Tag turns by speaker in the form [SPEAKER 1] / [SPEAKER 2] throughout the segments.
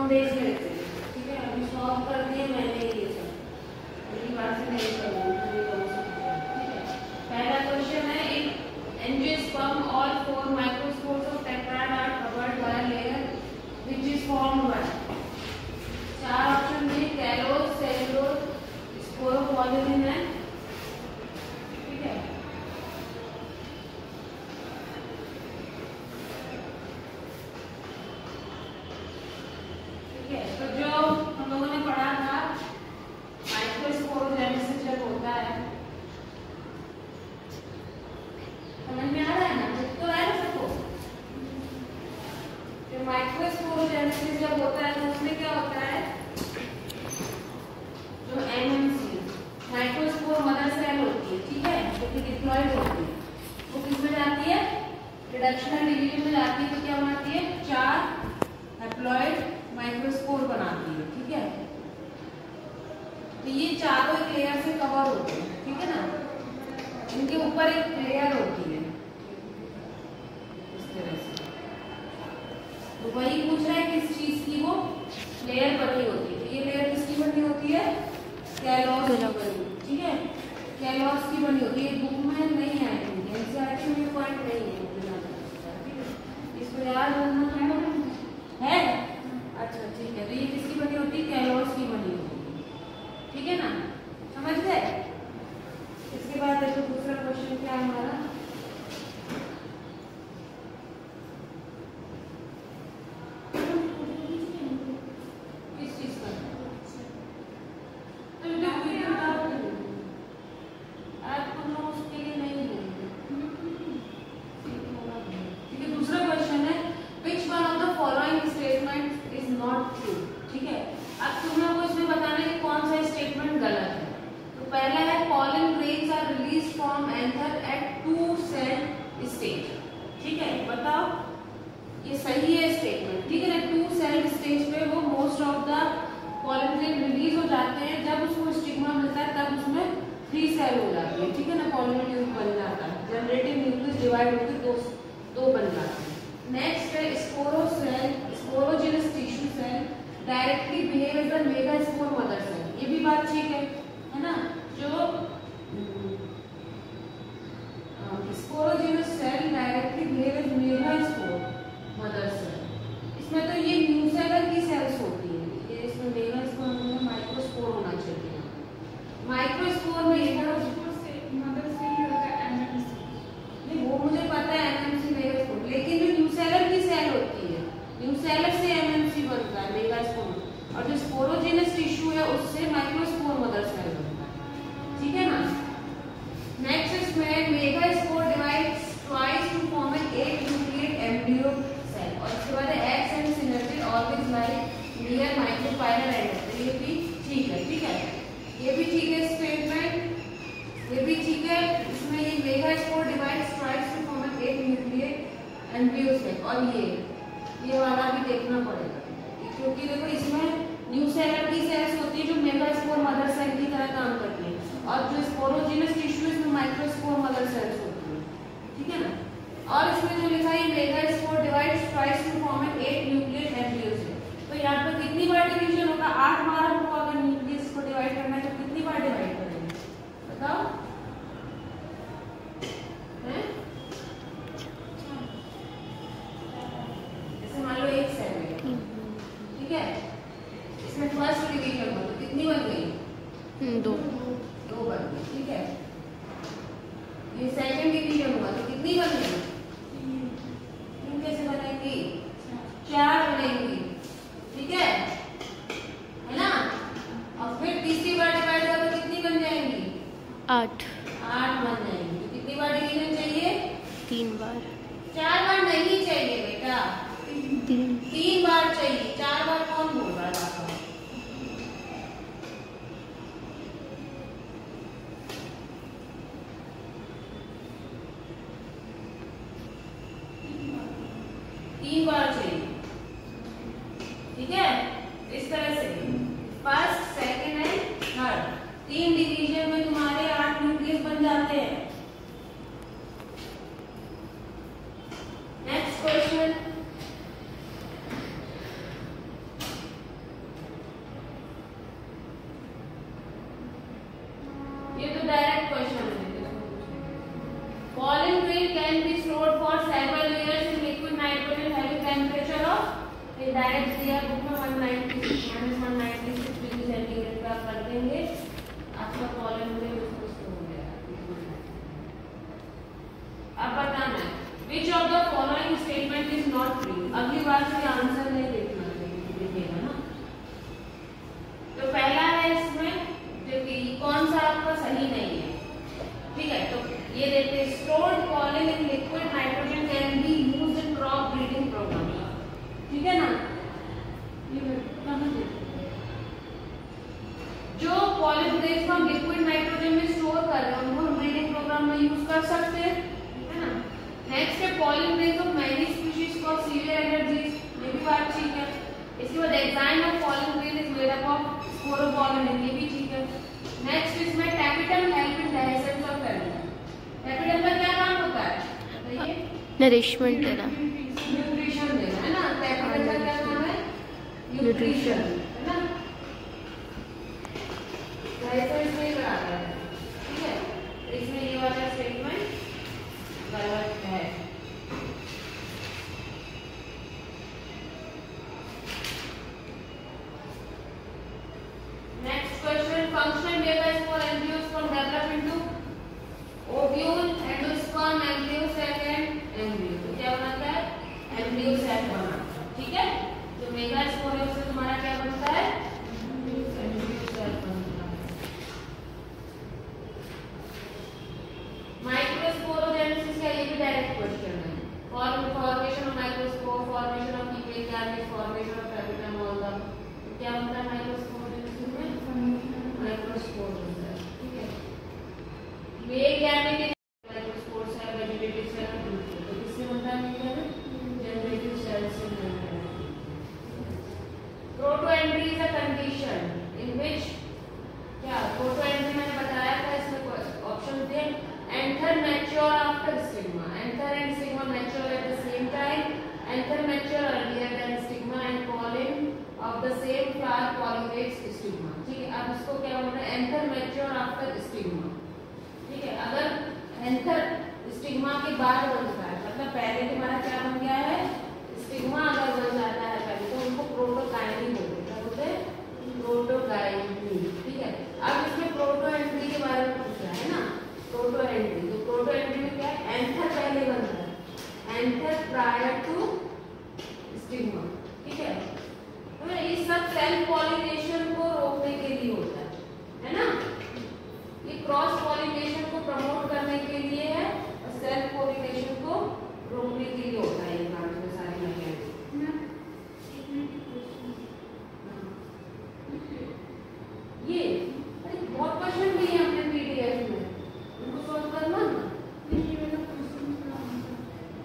[SPEAKER 1] हम देख लेते हैं, ठीक है। अभी सॉल्व कर दिए मैंने ये सब, मेरी बात से नहीं करूँगी, ठीक है। पहला क्वेश्चन है, एक एंजियोस्पर्म और 4 microspores of tetrad are covered by a layer which is formed by, 4 option में कैलोज, सेलुलोज, स्पोरोपॉलिन है, ठीक है। ठीक है, तो जो हम लोगों ने पढ़ा था माइक्रोस्पोरोजेनेसिस जब होता है, समझ में आ रहा है ना, तो है ना सबको। जो माइक्रोस्पोरोजेनेसिस जब होता है तो उसमें क्या होता है, जो एमएमसी माइक्रोस्पोर मदर सेल होती है, ठीक है, जो कि डिप्लॉयड होती है, वो किस में जाती है, रिडक्शनल डिवीजन में जाती है। तो क्या बनाती है, 4 हैप्लॉइड माइक्रोस्पोर बनाती है, ठीक है। तो ये चारों एक लेयर से कवर होते हैं, ठीक है ना, इनके ऊपर एक लेयर होती है इस तरह से। तो वही पूछ रहा है किस चीज की वो लेयर बनी होती है। तो ये लेयर किसकी बनी होती है, कैलॉस की बनी, ठीक है, कैलॉस की बनी होती है। बुक में नहीं आएगी, एनसीईआरटी में पॉइंट नहीं है, ठीक है, इसको याद रखना है। अच्छा ठीक है, तो ये किसकी बनी होती है, कैलॉस की बनी होती है, ठीक है ना, समझ गए। इसके बाद देखो दूसरा क्वेश्चन क्या है हमारा, किस चीज का, तो आप लोग उसके लिए नहीं बोलेंगे, ठीक है। दूसरा क्वेश्चन है, which one of the following statement is not true, ठीक है। अब तुम लोग को इसमें बताना है कि कौन सा स्टेटमेंट गलत है। तो पहला है pollen grains are released from anther at 2 cell stage, ठीक है, बताओ ये सही है स्टेटमेंट, ठीक है ना। 2 cell stage पे वो most of the pollen grain release हो जाते हैं, जब उसको स्टिग्मा मिलता है तब उसमें 3 सेल हो जाती है, ठीक है ना, pollen tube बन जाता है, जनरेटिव न्यूक्लियस डिवाइड होकर दो बन जाते हैं। नेक्स्ट है स्पोरोसेल, sporogenous tissue cell directly behave as a megaspore mother cell, ये भी बात ठीक है ना। जो sporogenous cell directly behave as megaspore mother cell, इसमें तो ये न्यूसेलर की सेल्स होती है, ये इसमें मेगास्पोर में माइक्रोस्पोर होना चाहिए। माइक्रोस्पोर में मदर सेल होता है एमएमसी, नहीं वो मुझे पता है एमएमसी मेगास्पोर, लेकिन जो न्यूसेलर की सेल होती है, न्यूसेलर से एमएमसी बनता है मेगास्पोर, और जो स्पोरोजेनस टिश्यू है उससे माइक्रोस्पोर मदर सेल बनता है, ठीक है ना। नेक्स्ट इसमें megaspore divides twice to form an 8 nucleate embryo cell, और इसके बाद एक्स and synergid always lie near micropylar end, ये भी ठीक है, ठीक है, ये भी ठीक है स्टेटमेंट, ये भी ठीक है। इसमें ये megaspore divides twice to form an 8 nucleate embryo cell, और ये वाला भी देखना पड़ेगा, क्योंकि देखो इसमें न्यूसेलर की सेल्स होती है जो मेगास्पोर मदर सेल की तरह काम करती है, और जो स्पोरोजेनस टिश्यू इसमें माइक्रोस्पोर मदर सेल्स होती है, ठीक है ना। और इसमें जो लिखा है megaspore divides twice to form an 8 nucleate embryo cell, तो यहाँ पर कितनी बार डिवीजन होगा, 8 बार हमको अगर न्यूक्लियस को डिवाइड करना है तो कितनी बार डिवाइड करेंगे बताओ, जैसे मान लो एक सेल है, ठीक है, इसमें फर्स्ट डिवीजन हो तो कितनी बन गई, 2 बन गई, ठीक है। ये सेकंड डिवीजन हुआ तो कितनी बन गई, 3 कैसे बनेंगी, 4 बनेंगी, ठीक है ना। और फिर तीसरी बार डिवाइड हुआ तो कितनी बन जाएंगी, 8 बन जाएंगी। तो कितनी बार डिवीजन चाहिए, 3 बार, 4 बार नहीं चाहिए बेटा, 3 बार चाहिए, 4 बार कौन बोल रहा है आपको, तीन बार चाहिए, ठीक है। इस तरह से first second and third 3 division में तुम्हारे 8 न्यूक्लियस बन जाते हैं। नेक्स्ट क्वेश्चन, डायरेक्ट दिया बुक में 196 डिग्री सेंटीग्रेड पे आप कर देंगे, आपका कॉलन में हो गया। अब बताना है which of the following statement is not true। अगली बार से आंसर नहीं देखना लिखेगा ना। तो पहला है इसमें जो कि कौन सा आपका सही नहीं है, ठीक है। तो ये देखते हैं stored pollen in liquid nitrogen can be used in crop breeding program, ठीक है ना। ये कहां जो पॉलन ग्रेन्स को हम लिक्विड नाइट्रोजन में स्टोर कर रहे हैं उनको हम ब्रीडिंग प्रोग्राम में यूज कर सकते हैं, है ना। नेक्स्ट है pollen grains of many species cause severe allergies, ये भी बात ठीक है। इसके बाद exine of pollen grain is made up of sporopollenin, ये भी ठीक है। नेक्स्ट इसमें tapetum help in digestion of family. Tapetum का क्या काम होता है बताइए?
[SPEAKER 2] नरिशमेंट देना,
[SPEAKER 1] न्यूट्रिशन देना, है ना। टैपिटम का क्या काम है? न्यूट्रिशन, है ना। ऐसा इसमें कराता है, ठीक है। इसमें ये वाला स्टेटमेंट गलत है। Next question functional megaspore embryos from develop into ovule, endosperm, embryo sac and embryo. तो क्या बनाता है? एम्ब्रियो सैक बनाता है, ठीक है। तो मेगास्पोर से तुम्हारा क्या बनता है? एम्ब्रियो सैक बनता है। माइक्रोस्पोरोजेनेसिस का ये भी डायरेक्ट क्वेश्चन है। Formation of microspore, formation of keeping garment, formation of tapetum all the. क्या होता है माइक्रोस्पोरोजेनेसिस में? माइक्रोस्पोर होता है, ठीक है। मेल गैमेट माइक्रोस्पोर से वेजिटेटिव सेल, तो किससे बनता है मेल गैमेट? जनरेटिव सेल से बनता है। Protandry is a condition in which क्या प्रोटोएंट्री मैंने बताया था, इसमें ऑप्शन थे anther mature after stigma, anther and stigma mature at the same time, anther mature earlier than stigma and pollen of the same flower pollinates stigma, ठीक है। अब इसको क्या बोलते हैं? anther mature after stigma, ठीक है। अगर anther stigma के बाद बनता है मतलब पहले तुम्हारा क्या बन गया है? stigma अगर बन जाता है पहले तो उनको प्रोटोगाइनी बोलते हैं, क्या बोलते हैं? प्रोटोगाइनी, ठीक है। अब इसमें प्रोटोएंट्री के बारे में पूछा है ना, प्रोटोएंट्री। तो प्रोटोएंट्री में क्या है? एंथर पहले बनता है, एंथर प्रायर टू स्टिग्मा, ठीक है। तो ये सब सेल्फ पॉलिनेशन को रोकने के लिए होता है ना। ये क्रॉस पॉलिनेशन को प्रमोट करने के लिए है और सेल्फ पॉलिनेशन को रोकने के लिए होता है। ये बात में सारी मैकेनिज्म ये बहुत क्वेश्चन भी है अपने पीडीएफ में, उनको सॉल्व करना ना।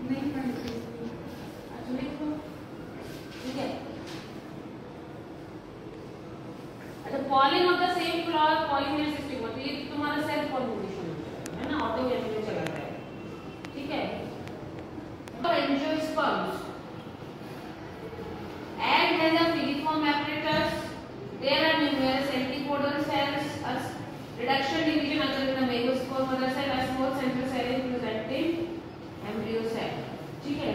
[SPEAKER 1] नहीं पढ़ते, अच्छा लिखो, ठीक है। अच्छा pollen of the same flower pollinate system, तो ये तुम्हारा सेल्फ पॉलिनेशन है ना, ऑटोमेटिक में चला रहा है, ठीक है। तो angiosperms egg has a filiform apparatus, there are numerous antipodal cells, a reduction division occurs in the megaspore mother cell, a small central cell is present in embryo cell, ठीक है।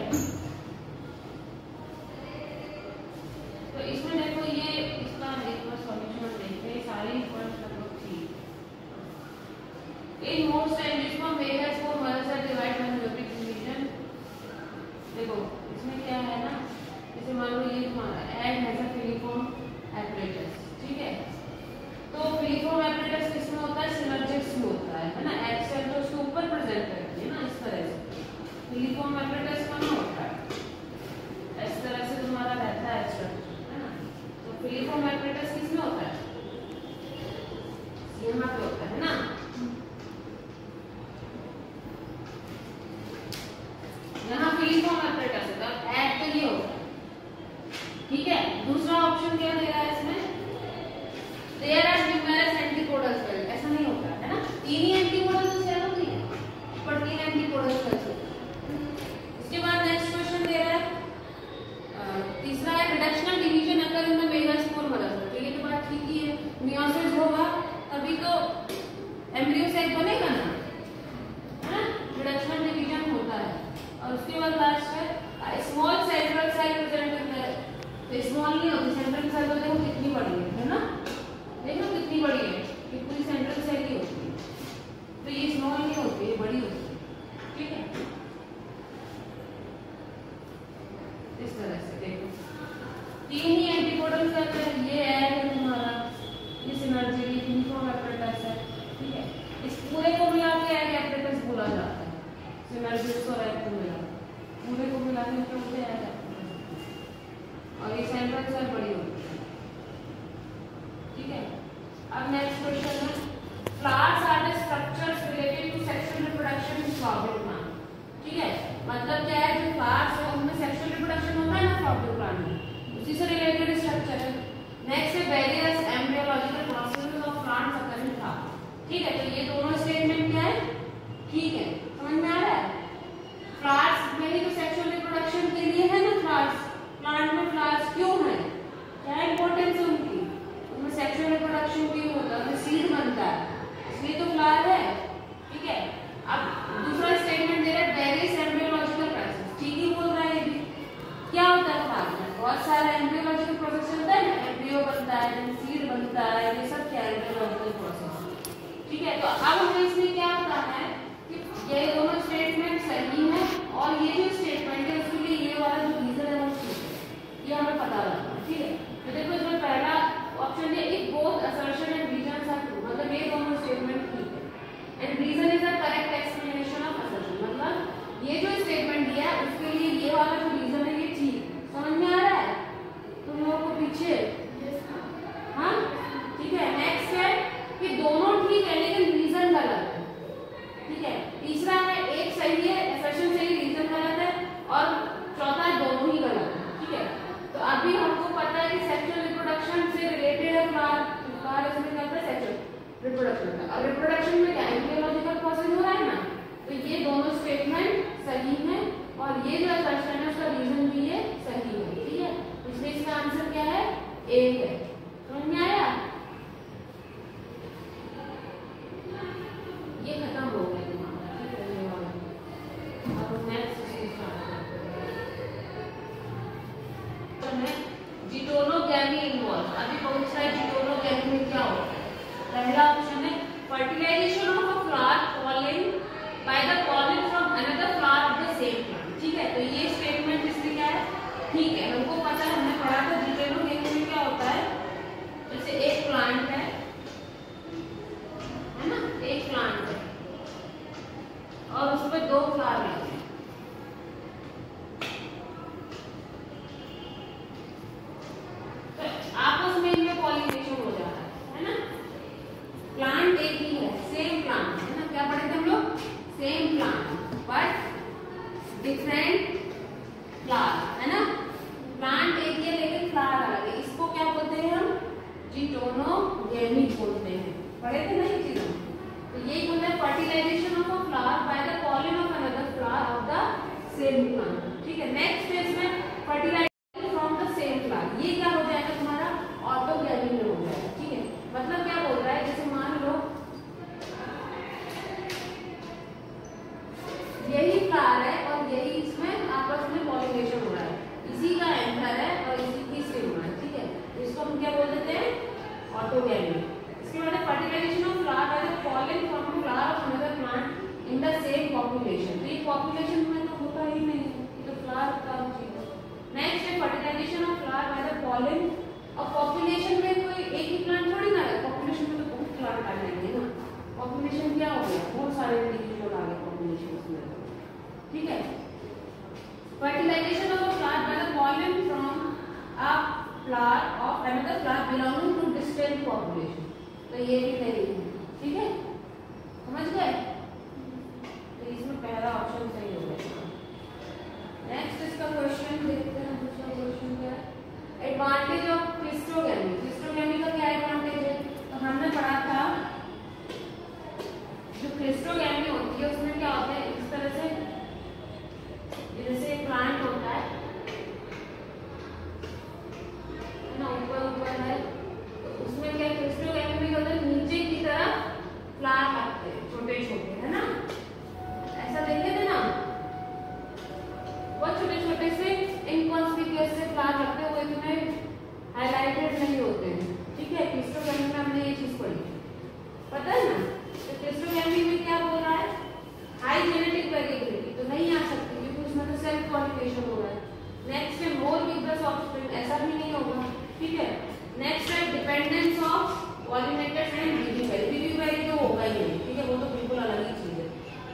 [SPEAKER 1] तो इसमें देखो ये इसका एक बार सॉल्यूशन देखते हैं, सारी पॉइंट्स लगभग ठीक। In most angiosperm megaspore mother cell divide by meiotic division। देखो इसमें क्या है ना, जैसे मान लो ये तुम्हारा egg has a filiform apparatus, ठीक है। तो filiform apparatus किसमें होता है? synergids में होता है ना। egg cell तो उसके ऊपर प्रेजेंट करती है ना, इस तरह से filiform apparatus कहाँ होता है? इस तरह से तुम्हारा रहता है स्ट्रक्चर, है ना। तो filiform apparatus किसमें होता है? यहाँ पे होता है ना। यहाँ filiform apparatus होता है, egg तो ये होता है, ठीक है। दूसरा ऑप्शन क्या दे रहा है इसमें? There are numerous antipodal cells, ऐसा नहीं होता है ना। तीन ही antipodal सेल होती है, पर तीन antipodal cells होती है। इसके बाद नेक्स्ट क्वेश्चन दे रहा है तीसरा है reductional division occur in the megaspore mother cell. तो ये तो बात ठीक ही है, मियोसिस होगा तभी तो एम्ब्रियो सैक बनेगा ना, है ना। रिडक्शनल डिवीजन होता है। और उसके बाद लास्ट है small central cell present in the तो स्मॉल नहीं होती, सेंट्रल सेल तो देखो कितनी बड़ी है ना, देखो कितनी बड़ी है, ये पूरी सेंट्रल सेल ही होती है, तो ये स्मॉल नहीं होती, ये बड़ी होती है, ठीक है। इस तरह से देखो 3 ही एंटीकोडल सेल है, ये है तुम्हारा, ये सिनर्जी यूनिफॉर्म एपरेटस है, ठीक है। इस पूरे को मिला के एग एपरेटस बोला जाता है, सिनर्जिस और एग को मिला, पूरे को मिला के क्या बोलते हैं, और ये सेंट्रल सेल बड़ी होती है, ठीक है। अब नेक्स्ट क्वेश्चन है, flowers are the structures related to sexual reproduction in flowering plant, ठीक है। मतलब क्या है, जो फ्लावर्स है उनमें सेक्सुअल रिप्रोडक्शन होता है ना फ्लावरिंग प्लांट में, उसी से रिलेटेड स्ट्रक्चर है। नेक्स्ट है various embryological processes of plants occurring flower, ठीक है। तो ये दोनों स्टेटमेंट क्या है, ठीक है, समझ में आ रहा है। फ्लावर्स में ही तो सेक्सुअल रिप्रोडक्शन के लिए है ना, फ्लावर्स प्लांट में फ्लावर्स क्यों है, क्या इंपॉर्टेंस है उनकी, उनमें सेक्सुअल रिप्रोडक्शन क्यों होता है, उनमें सीड बनता है, इसलिए तो फ्लावर है, ठीक है। अब दूसरा स्टेटमेंट दे रहा है वेरियस एम्ब्रियोलॉजिकल प्रोसेस, ठीक ही बोल रहा है ये भी। क्या होता है फ्लावर में, बहुत सारे एम्ब्रियोलॉजिकल प्रोसेस होता है ना, एम्ब्रियो बनता है, सीड बनता है, ये सब क्या एम्ब्रियोलॉजिकल प्रोसेस, ठीक है। तो अब हमें इसमें क्या होता है कि ये दोनों स्टेटमेंट सही है, और ये जो स्टेटमेंट है उसके लिए ये वाला जो रीजन है वो ठीक है, ये हमें पता लगता है, ठीक है। तो देखो इसमें पहला ऑप्शन है if both assertion and reasons are true, मतलब ये दोनों स्टेटमेंट ठीक है, and reason is the correct explanation of assertion, मतलब ये जो स्टेटमेंट दिया है उसके लिए ये वाला जो रीजन है ये ठीक, समझ में आ रहा है तुम लोगों को पीछे, हाँ ठीक है। नेक्स्ट है कि दोनों ठीक है लेकिन रीजन गलत है, ठीक है। तीसरा है एक सही है, असर्शन सही, रीजन गलत है, और चौथा है दोनों ही गलत है, ठीक है। तो अभी हमको पता है कि सेक्सुअल रिप्रोडक्शन से रिलेटेड है फ्लावर, फ्लावर इसमें क्या होता है सेक्सुअल रिप्रोडक्शन का, और रिप्रोडक्शन में क्या एम्ब्रियोलॉजिकल प्रोसेस हो रहा है ना, तो ये दोनों स्टेटमेंट सही है, और ये जो असर्शन है उसका रीजन भी ये सही है, ठीक है। इसलिए इसका आंसर क्या है, ए है, समझ में आया। ये खत्म हो गया तुम्हारा, ठीक है। अब नेक्स्ट जिटोनोगैमी इन्वॉल्व, अभी पूछ रहा है जिटोनोगैमी में क्या होता है। पहला ऑप्शन है fertilization of a flower pollen by the pollen from another flower of the same plant, ठीक है। तो ये स्टेटमेंट इसमें क्या है, ठीक है, हमको पता है, हमने पढ़ा था जिटोनोगैमी में क्या होता है, जैसे एक प्लांट है ना, एक प्लांट है और उसमें 2 फ्लावर है, आपस में इनमें पॉलिनेशन हो जा रहा है ना। प्लांट एक ही है, सेम प्लांट है ना, क्या पढ़े थे हम लोग, same plant but different flower है ना। प्लांट एक ही है लेकिन फ्लावर अलग है, इसको क्या बोलते हैं हम, जिटोनोगैमी बोलते हैं, पढ़े थे ना ये चीजें। तो यही बोलते हैं fertilization of a flower by the pollen of another flower of the same plant, ठीक है। नेक्स्ट है इसमें fertilization from the same flower, ये क्या हो जाएगा तुम्हारा ऑटोगैमी में हो जाएगा, ठीक है। मतलब क्या बोल रहा है, जैसे मान लो यही फ्लावर है और यही इसमें आपस में पॉलिनेशन हो रहा है, इसी का एंथर है और इसी की स्टिग्मा है, ठीक है। इसको हम क्या बोल देते हैं, ऑटोगैमी। इसके बाद fertilization of flower by the pollen from flower of another plant in the same population, तो ये पॉपुलेशन में तो होता ही नहीं, ये तो फ्लावर का चीज है। नेक्स्ट है fertilization of flower by the pollen, और पॉपुलेशन में कोई एक ही प्लांट थोड़ी ना है, पॉपुलेशन में तो बहुत प्लांट आ जाएंगे ना, पॉपुलेशन क्या हो गया, बहुत सारे इंडिविजुअल आ गए पॉपुलेशन में, ठीक है। Fertilization of a flower by the pollen from a flower of another flower belonging to distant population, तो ये भी नहीं है, ठीक है, समझ गए। तो इसमें पहला ऑप्शन सही हो गया। नेक्स्ट इसका क्वेश्चन देखते हैं, दूसरा क्वेश्चन क्या है, एडवांटेज ऑफ क्लिस्ट्रोगैमी। क्लिस्ट्रोगैमी का क्या एडवांटेज है, तो हमने पढ़ा था जो क्लिस्ट्रोगैमी होती है उसमें क्या होता है, इस तरह से जैसे प्लांट होता है ना, ऊपर ऊपर है, तो उसमें क्या क्लिस्ट्रोगैमी में होता है, नीचे की तरफ फ्लावर लगते हैं छोटे छोटे, है ना, ऐसा देखे थे ना, वो छोटे छोटे से इनकॉन्स्पिक्यूअस से फ्लावर लगते हैं, वो इतने हाईलाइटेड नहीं होते हैं, ठीक है। क्लिस्ट्रोगैमी में हमने ये चीज पढ़ी, पता है ना। तो क्लिस्ट्रोगैमी में क्या बोल रहा है, हाई जेनेटिक वेरिएबिलिटी तो नहीं आ सकती क्योंकि उसमें तो सेल्फ पॉलिनेशन हो रहा है। नेक्स्ट है मोर विगरस ऑफस्प्रिंग, ऐसा भी नहीं होगा, ठीक है। नेक्स्ट है dependence of pollinators and vivipary तो होगा ही नहीं, ठीक है, वो तो बिल्कुल अलग ही चीज है।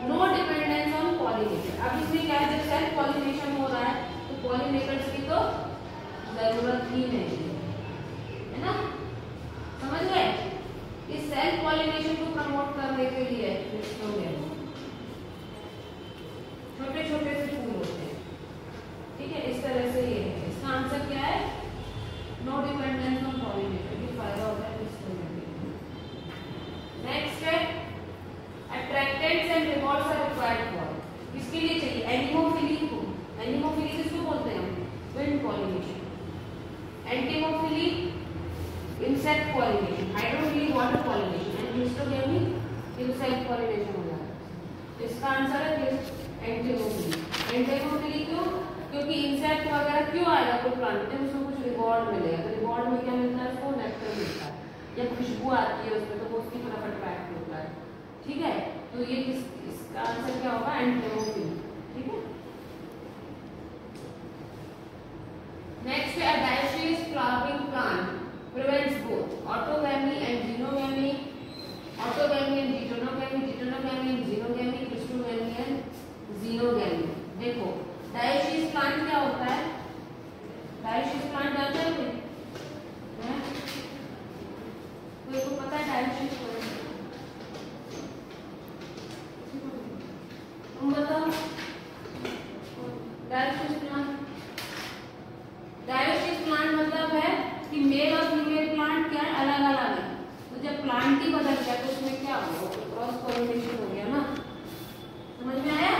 [SPEAKER 1] No dependence on pollinator. अब इसमें क्या है, जब सेल्फ पॉलिनेशन हो रहा है तो पॉलिनेटर्स की तो जरूरत ही नहीं है ना, समझ गए। इस सेल्फ पॉलिनेशन को प्रमोट करने के लिए छोटे छोटे से फूल होते हैं, ठीक है, इस तरह से ये है। इसका आंसर क्या है, नो डिपेंडेंस ऑन पॉलिनेटर, ये फायदा होता है इसको। नेक्स्ट है attractants and rewards are required for, किसके लिए चाहिए, एनिमोफिली को। एनिमोफिली किसको बोलते हैं, wind pollination. Entomophily insect pollination, hydrophily water pollination, and cleistogamy ये सेल्फ पॉलिनेशन हो जाता है। इसका आंसर है एंटीमोफिली। एंटीमोफिली क्यों, क्योंकि इंसेक्ट वगैरह क्यों आएगा कोई प्लांट में, उसमें कुछ रिवॉर्ड मिलेगा, तो रिवॉर्ड में क्या मिलता है, उसको नेक्टर मिलता है या खुशबू आती है उसमें, तो वो उसकी तरफ अट्रैक्ट होता है, ठीक है। तो ये इसका आंसर क्या होगा, एंटीमोफिली, ठीक है। नेक्स्ट है dioecious flowering plant prevents both autogamy and xenogamy, autogamy and geitonogamy, geitonogamy and xenogamy, cleistogamy and xenogamy. देखो डायशियस प्लांट क्या होता है, डायशियस प्लांट जानते हैं कोई, कोई को पता है डायशियस प्लांट, तुम बताओ। डायशियस प्लांट, डायशियस प्लांट मतलब है कि मेल और फीमेल प्लांट क्या है, अलग अलग है। तो जब प्लांट ही बदल गया तो उसमें क्या हुआ, क्रॉस पॉलिनेशन हो गया ना, समझ में आया।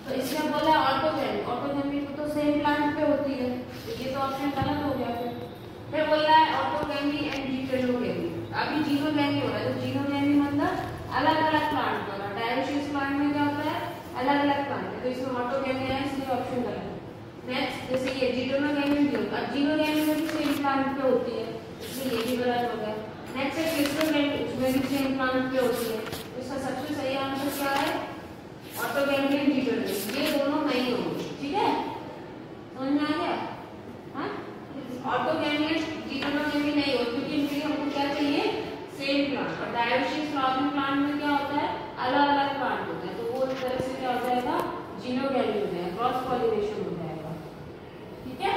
[SPEAKER 1] तो इसमें बोला ऑटोगैमी, ऑटोगैमी तो सेम प्लांट पे होती है, तो ये तो ऑप्शन गलत हो गया। फिर बोल रहा है ऑटोगैमी एंड जीटोनोगैमी, अभी जीनोगैमी हो रहा है, तो जीनोगैमी मतलब अलग अलग प्लांट होगा। डायशियस प्लांट में क्या होता है, अलग अलग प्लांट है, तो इसमें ऑटोगैमी है, इसलिए ऑप्शन गलत है। नेक्स्ट जैसे ये जीटोनोगैमी, अब जीनोगैमी में भी सेम प्लांट पे होती है, इसलिए ये भी गलत हो गया। नेक्स्ट है क्लिस्ट्रोगैमी, उसमें भी सेम प्लांट पे होती है, तो इसका सबसे सही आंसर क्या है, ऑटोगैमी एंड जीटोनोगैमी, ये दोनों नहीं होंगे, ठीक है, समझ में आ गया। हाँ, ऑटोगैमी एंड जीटोनोगैमी नहीं होती क्योंकि इनके लिए हमको क्या चाहिए, सेम प्लांट। और डायशियस फ्लावरिंग प्लांट में क्या होता है, अलग अलग प्लांट होते हैं, तो वो इस तरह से क्या हो जाएगा, जीनोगैमी हो जाएगा, क्रॉस पॉलिनेशन हो जाएगा, ठीक है।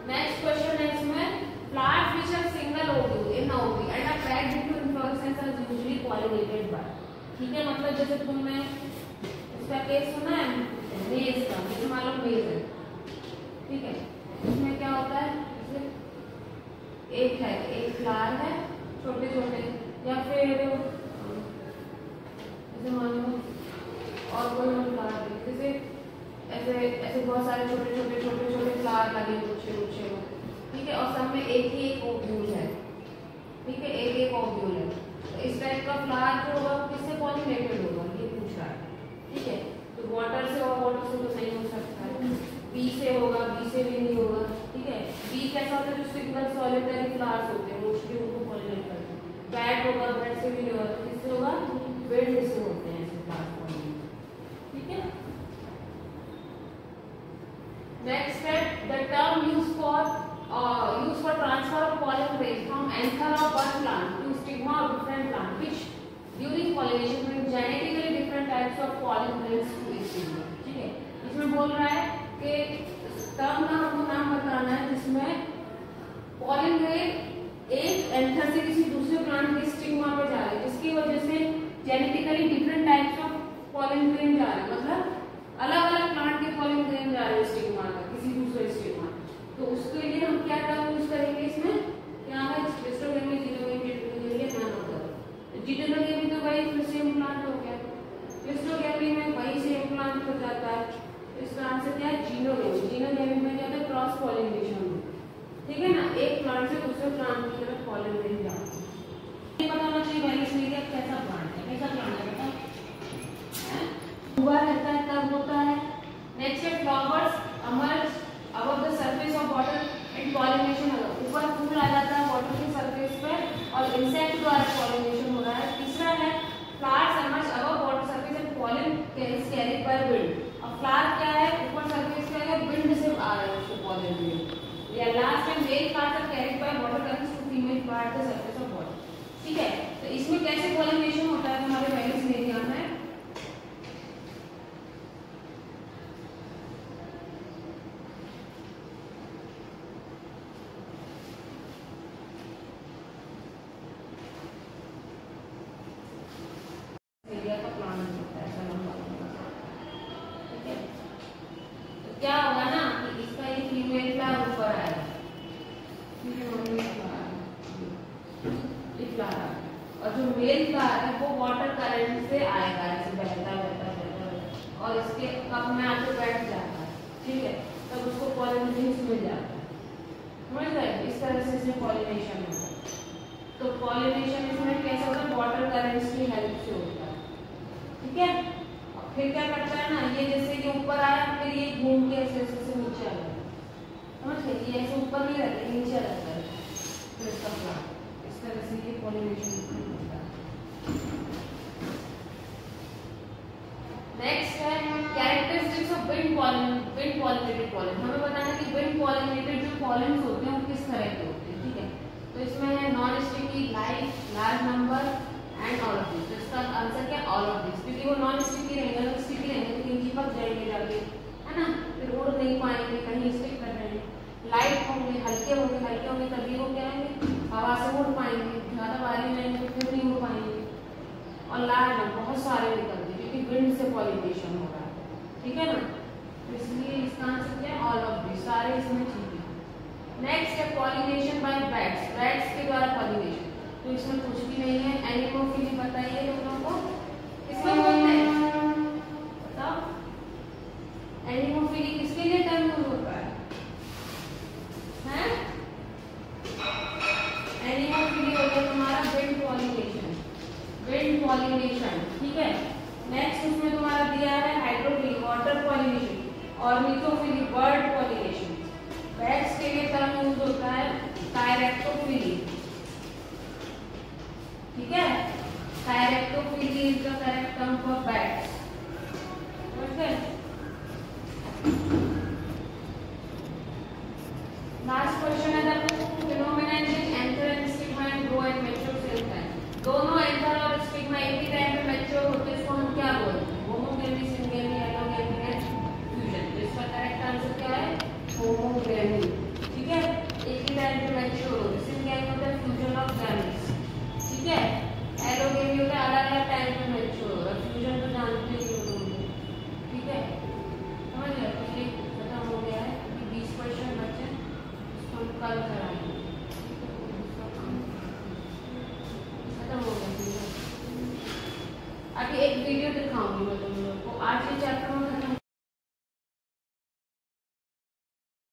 [SPEAKER 1] नेक्स्ट क्वेश्चन है इसमें, plants which are single ovule in ovary and are packed into inflorescence are usually pollinated by, ठीक है। मतलब जैसे तुमने इसका केस सुना है मेज का, मुझे मालूम मेज है, ठीक है। इसमें क्या होता है, एक है, एक फ्लावर है छोटे छोटे, या फिर जैसे मान लो और कोई फ्लावर, जैसे ऐसे ऐसे बहुत सारे छोटे छोटे फ्लावर लगे गुच्छे गुच्छे में, ठीक है, और सब में एक ही एक ओव्यूल है, ठीक है, एक एक ओव्यूल है। तो इस टाइप का फ्लावर जो होगा किससे पॉलिनेटेड होगा, ये पूछ रहा है, ठीक है। तो वाटर से और वाटर से तो नहीं हो सकता है, बी से होगा, बी से भी नहीं होगा, ठीक है। बी कैसा होता है, जो सिंगल सॉलिटरी फ्लावर्स होते हैं मोस्टली उनको पॉलिनेट करते हैं। बैट होगा, बैट से भी नहीं होगा, तो किससे होगा, विंड से होते हैं ऐसे फ्लावर्स पॉलिनेट, ठीक है। नेक्स्ट है the term used for transfer of pollen grains from anther of one plant to stigma of different plant which during pollination bring genetically different types of pollen grains to each stigma, ठीक है। इसमें बोल रहा है कि term का हमको नाम बताना है जिसमें पॉलन ग्रेन एक एंथर से किसी दूसरे प्लांट के स्टिग्मा पे जा रहे हैं, जिसकी वजह से genetically different types of pollen grain जा रहे हैं, मतलब अलग अलग प्लांट के पॉलन ग्रेन जा रहे हैं स्टिग्मा का किसी दूसरे स्टिग्मा। तो उसके लिए हम क्या टर्म यूज करेंगे, इसमें क्या है, क्लिस्ट्रोगैमी, जीनोगैमी, जीटोनोगैमी, नाम जीटोनोगैमी तो वही सेम प्लांट हो गया, क्लिस्ट्रोगैमी में वही सेम प्लांट हो जाता है, इसका आंसर क्या है, जीनोगैमी। जीनोगैमी में क्या होता है, क्रॉस पॉलिनेशन, ठीक है ना, एक प्लांट से दूसरे प्लांट की तरफ पॉलन ग्रेन जाता है। ये पता होना चाहिए वेरिएशन कैसा प्लांट है, कैसा प्लांट है बताओ, हुआ रहता है, कब होता है। नेक्स्ट है flowers emerge above the surface of water and pollination होगा, ऊपर फूल आ जाता है वाटर की सरफेस पे और इंसेक्ट द्वारा पॉलिनेशन हो रहा है। तीसरा है flowers emerge above water surface and pollen is carried by wind। अब flower क्या है, ऊपर सरफेस पे है, wind से आ रहा है उसको pollen। या लास्ट है mail flowers are carried by water currents to female part the surface of water। ठीक है, तो इसमें कैसे पॉलिनेशन होता है हमारे वेलिस मेरिया में? मेरिया का प्लांट होता है ऐसा लंबा लंबा। ठीक है, तो क्या होगा ना कि इसका एक फीमेल फ्लावर ऊपर आएगा, और जो मेल फ्लावर है वो वाटर करंट से आएगा ऐसे बहता बहता बहता और इसके कप में आके बैठ जाता है। ठीक है, तब उसको पॉलिनेशन मिल जाता है। समझ गए? इस तरह से इसमें पॉलिनेशन होता है। तो पॉलिनेशन इसमें कैसे होता है? वाटर करंट्स की हेल्प से होता है। ठीक है, और फिर क्या करता है ना, ये जैसे ये ऊपर आया फिर ये घूम के ऐसे ऐसे नीचे आ गया। समझ गए? ये ऐसे ऊपर नहीं रहता, नीचे रहता है फिर इसका प्लांट। इस तरह से ये पॉलिनेशन होता है। नेक्स्ट है characteristics of wind pollinated pollen. हमें बताना है कि विंड पॉलिनेटेड जो पॉलन्स होते हैं वो किस तरह के होते हैं। ठीक है, तो इसमें है non sticky, light, large number and all of this. तो इसका आंसर क्या? ऑल ऑफ दिस, क्योंकि वो नॉन स्टिकी रहेंगे। अगर स्टिकी रहेंगे तो कहीं चिपक जाएंगे जाके, है ना, फिर उड़ नहीं पाएंगे, कहीं स्टिक कर रहे हैं। लाइट होंगे, हल्के होंगे तभी वो क्या है, हवा से उड़ पाएंगे। ज़्यादा भारी रहेंगे तो फिर नहीं उड़ पाएंगे। और लार्ज है, बहुत सारे निकलते क्योंकि विंड से पॉलिनेशन हो रहा है। ठीक है ना, तो इसलिए इसका आंसर क्या है? ऑल ऑफ दिस, सारे इसमें ठीक है। नेक्स्ट है पॉलिनेशन बाय बैट्स, बैट्स के द्वारा पॉलिनेशन। तो इसमें कुछ भी नहीं है। एनिमोफिली बताइए तुम लोगों को किसमें बोलते हैं? बताओ, एनिमोफिली किसके लिए टर्म यूज होता है? एनिमोफिली हो गया तुम्हारा विंड पॉलिनेशन, विंड पॉलिनेशन। ठीक है, नेक्स्ट उसमें तुम्हारा दिया है हाइड्रोफिली, वाटर पॉलिनेशन, और मिथोफिली, बर्ड पॉलिनेशन। बैट्स के लिए टर्म यूज होता है कायरेक्टोफिली। ठीक है, chiropterophily is the correct term for bats.